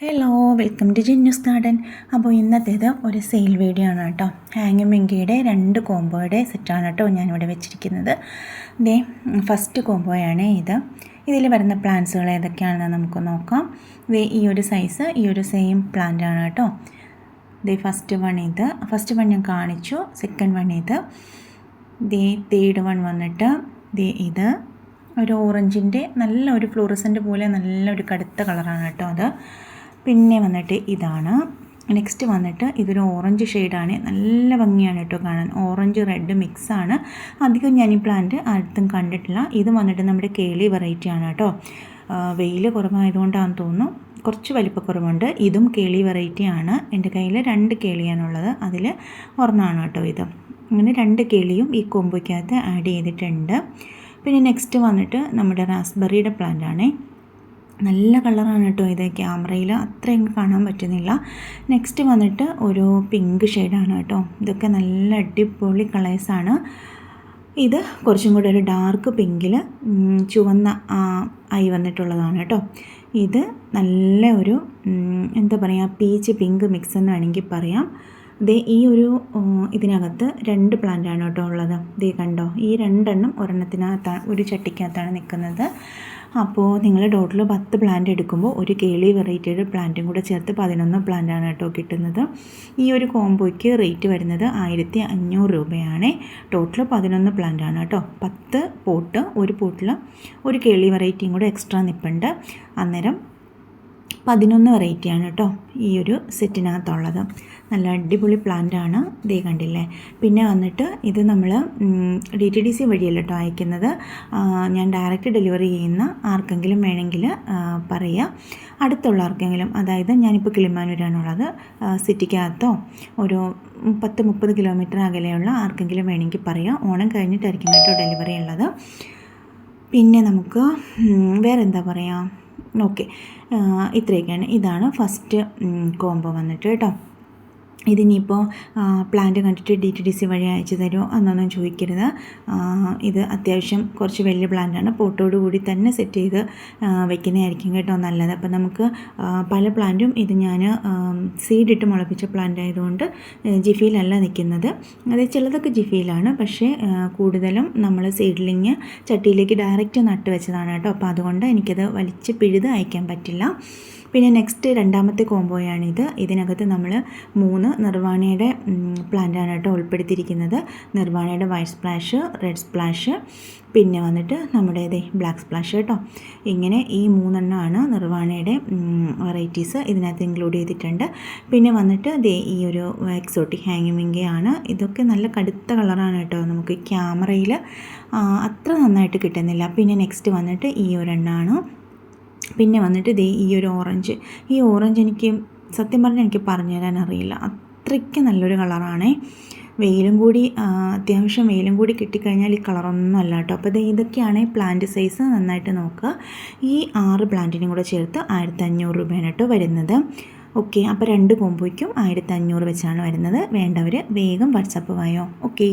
Hello, welcome to Jinnu's garden. അപ്പോൾ ഇന്നത്തേത് ഒരു സെയിൽ വീഡിയോ ആണ് കേട്ടോ. ഹാങ്ങിങ് മിങ്കിയുടെ 2 കോംബോയുടെ സെറ്റാണ് കേട്ടോ ഞാനിവിടെ വെച്ചിരിക്കുന്നത്. ദേ ഫസ്റ്റ് കോംബോയാണ് ഇത്. ഇതിൽ വരുന്ന പ്ലാന്റ്സുകൾ ഏതൊക്കെയാണെന്ന് നമുക്ക് നോക്കാം. ദേ ഈ ഒരു സൈസ്, ഈ ഒരു സെയിം പ്ലാന്റ് ആണ് കേട്ടോ. ദേ ഫസ്റ്റ് വൺ ഞാൻ കാണിച്ചു. സെക്കൻഡ് വൺ ഇത്. ദേ തേർഡ് വൺ വന്നിട്ട് ദേ ഇത് ഒരു ഓറഞ്ചിൻ്റെ നല്ലൊരു ഫ്ലൂറസൻ്റ് പോലെ നല്ലൊരു കടുത്ത കളറാണ് കേട്ടോ അത്. പിന്നെ വന്നിട്ട് ഇതാണ്. നെക്സ്റ്റ് വന്നിട്ട് ഇതൊരു ഓറഞ്ച് ഷെയ്ഡാണ്. നല്ല ഭംഗിയാണ് കേട്ടോ കാണാൻ. ഓറഞ്ച് റെഡ് മിക്സാണ്. അധികം ഞാൻ ഈ പ്ലാന്റ് അടുത്തും കണ്ടിട്ടില്ല. ഇത് വന്നിട്ട് നമ്മുടെ കേളി വെറൈറ്റിയാണ് കേട്ടോ. വെയിൽ കുറവായതുകൊണ്ടാണെന്ന് തോന്നുന്നു കുറച്ച് വലിപ്പക്കുറവുണ്ട്. ഇതും കേളി വെറൈറ്റിയാണ്. എൻ്റെ കയ്യിൽ 2 കേളിയാണുള്ളത്. അതിൽ ഒരെണ്ണമാണ് കേട്ടോ ഇത്. അങ്ങനെ 2 കേളിയും ഈ കോംബോയ്ക്കകത്ത് ആഡ് ചെയ്തിട്ടുണ്ട്. പിന്നെ നെക്സ്റ്റ് വന്നിട്ട് നമ്മുടെ റാസ്ബെറിയുടെ പ്ലാന്റ് ആണേ. നല്ല കളറാണ് കേട്ടോ ഇത്. ക്യാമറയിൽ അത്രയും കാണാൻ പറ്റുന്നില്ല. നെക്സ്റ്റ് വന്നിട്ട് ഒരു പിങ്ക് ഷെയ്ഡാണ് കേട്ടോ. ഇതൊക്കെ നല്ല അടിപൊളി കളേഴ്സാണ്. ഇത് കുറച്ചും കൂടെ ഒരു ഡാർക്ക് പിങ്കിൽ ചുവന്ന ആയി വന്നിട്ടുള്ളതാണ് കേട്ടോ. ഇത് നല്ല ഒരു എന്താ പറയുക, പീച്ച് പിങ്ക് മിക്സ് എന്ന് വേണമെങ്കിൽ പറയാം. ദേ ഈ ഒരു ഇതിനകത്ത് 2 പ്ലാന്റാണ് കേട്ടോ ഉള്ളത്. ദേ കണ്ടോ, ഈ 2 എണ്ണം ഒരെണ്ണത്തിനകത്താണ്, ഒരു ചട്ടിക്കകത്താണ് നിൽക്കുന്നത്. അപ്പോൾ നിങ്ങൾ ടോട്ടൽ 10 പ്ലാന്റ് എടുക്കുമ്പോൾ ഒരു കേളി വെറൈറ്റിയുടെ പ്ലാന്റും കൂടെ ചേർത്ത് 11 പ്ലാന്റാണ് കേട്ടോ കിട്ടുന്നത്. ഈ ഒരു കോംബോയ്ക്ക് റേറ്റ് വരുന്നത് 1500 രൂപയാണ്. ടോട്ടൽ 11 പ്ലാന്റാണ് കേട്ടോ. 10 പോട്ട്, ഒരു പോട്ടിൽ ഒരു കേളി വെറൈറ്റിയും കൂടെ എക്സ്ട്രാ നിൽപ്പുണ്ട്. അന്നേരം 11 വെറൈറ്റിയാണ് കേട്ടോ ഈ ഒരു സെറ്റിനകത്തുള്ളത്. നല്ല അടിപൊളി പ്ലാന്റാണ്. ദേ കണ്ടില്ലേ. പിന്നെ വന്നിട്ട് ഇത് നമ്മൾ DTDC വഴിയല്ല കേട്ടോ അയക്കുന്നത്. ഞാൻ ഡയറക്റ്റ് ഡെലിവറി ചെയ്യുന്ന ആർക്കെങ്കിലും വേണമെങ്കിൽ പറയുക. അടുത്തുള്ള ആർക്കെങ്കിലും, അതായത് ഞാനിപ്പോൾ കിളിമാനൂരാണുള്ളത്, സിറ്റിക്കകത്തോ ഒരു 10-30 കിലോമീറ്റർ അകലെയുള്ള ആർക്കെങ്കിലും വേണമെങ്കിൽ പറയാം. ഓണം കഴിഞ്ഞിട്ടായിരിക്കും കേട്ടോ ഡെലിവറി ഉള്ളത്. പിന്നെ നമുക്ക് വേറെ എന്താ പറയുക, ഓക്കെ, ഇത്രയൊക്കെയാണ്. ഇതാണ് ഫസ്റ്റ് കോംബോ വന്നിട്ട് കേട്ടോ. ഇതിനിപ്പോൾ പ്ലാന്റ് കണ്ടിട്ട് DTDC വഴി അയച്ചു തരുമോ എന്നൊന്നും ചോദിക്കരുത്. ഇത് അത്യാവശ്യം കുറച്ച് വലിയ പ്ലാന്റാണ്. പോട്ടോട് കൂടി തന്നെ സെറ്റ് ചെയ്ത് വെക്കുന്നതായിരിക്കും കേട്ടോ നല്ലത്. അപ്പോൾ നമുക്ക് പല പ്ലാന്റും ഇത് ഞാൻ സീഡിട്ട് മുളപ്പിച്ച പ്ലാന്റ് ആയതുകൊണ്ട് ജിഫിയിലല്ല നിൽക്കുന്നത്. അത് ചിലതൊക്കെ ജിഫിയിലാണ്, പക്ഷേ കൂടുതലും നമ്മൾ സീഡ്ലിങ് ചട്ടിയിലേക്ക് ഡയറക്റ്റ് നട്ട് വെച്ചതാണ് കേട്ടോ. അപ്പോൾ അതുകൊണ്ട് എനിക്കത് വലിച്ച് പിഴുത് അയക്കാൻ പറ്റില്ല. പിന്നെ നെക്സ്റ്റ് രണ്ടാമത്തെ കോംബോയാണിത്. ഇതിനകത്ത് നമ്മൾ 3 നിർവാണയുടെ പ്ലാന്റാണ് കേട്ടോ ഉൾപ്പെടുത്തിയിരിക്കുന്നത്. നിർവാണയുടെ വൈറ്റ് സ്പ്ലാഷ്, റെഡ് സ്പ്ലാഷ്, പിന്നെ വന്നിട്ട് നമ്മുടെ ബ്ലാക്ക് സ്പ്ലാഷ് കേട്ടോ. ഇങ്ങനെ ഈ 3 എണ്ണമാണ് നിർവാണയുടെ വെറൈറ്റീസ് ഇതിനകത്ത് ഇൻക്ലൂഡ് ചെയ്തിട്ടുണ്ട്. പിന്നെ വന്നിട്ട് ഈ ഒരു എക്സോട്ടിക് ഹാങ്ങിങ് മിങ്കയാണ്. ഇതൊക്കെ നല്ല കടുത്ത കളറാണ് കേട്ടോ. നമുക്ക് ക്യാമറയിൽ അത്ര നന്നായിട്ട് കിട്ടുന്നില്ല. പിന്നെ നെക്സ്റ്റ് വന്നിട്ട് ഈ ഒരെണ്ണമാണ്. പിന്നെ വന്നിട്ട് ഈ ഒരു ഓറഞ്ച്. ഈ ഓറഞ്ച് എനിക്ക് സത്യം പറഞ്ഞാൽ എനിക്ക് പറഞ്ഞു തരാൻ അറിയില്ല, അത്രയ്ക്ക് നല്ലൊരു കളറാണേ. വെയിലും കൂടി അത്യാവശ്യം വെയിലും കൂടി കിട്ടിക്കഴിഞ്ഞാൽ ഈ കളറൊന്നും അല്ല കേട്ടോ. അപ്പോൾ ഇതൊക്കെയാണ് പ്ലാന്റ് സൈസ്. നന്നായിട്ട് നോക്കുക. ഈ 6 പ്ലാന്റിനും കൂടെ ചേർത്ത് 1500 രൂപയാണ് കേട്ടോ വരുന്നത്. ഓക്കെ, അപ്പോൾ 2 കോംബോയ്ക്കും 1500 വെച്ചാണ് വരുന്നത്. വേണ്ടവർ വേഗം വാട്സാപ്പ് വായോ. ഓക്കെ.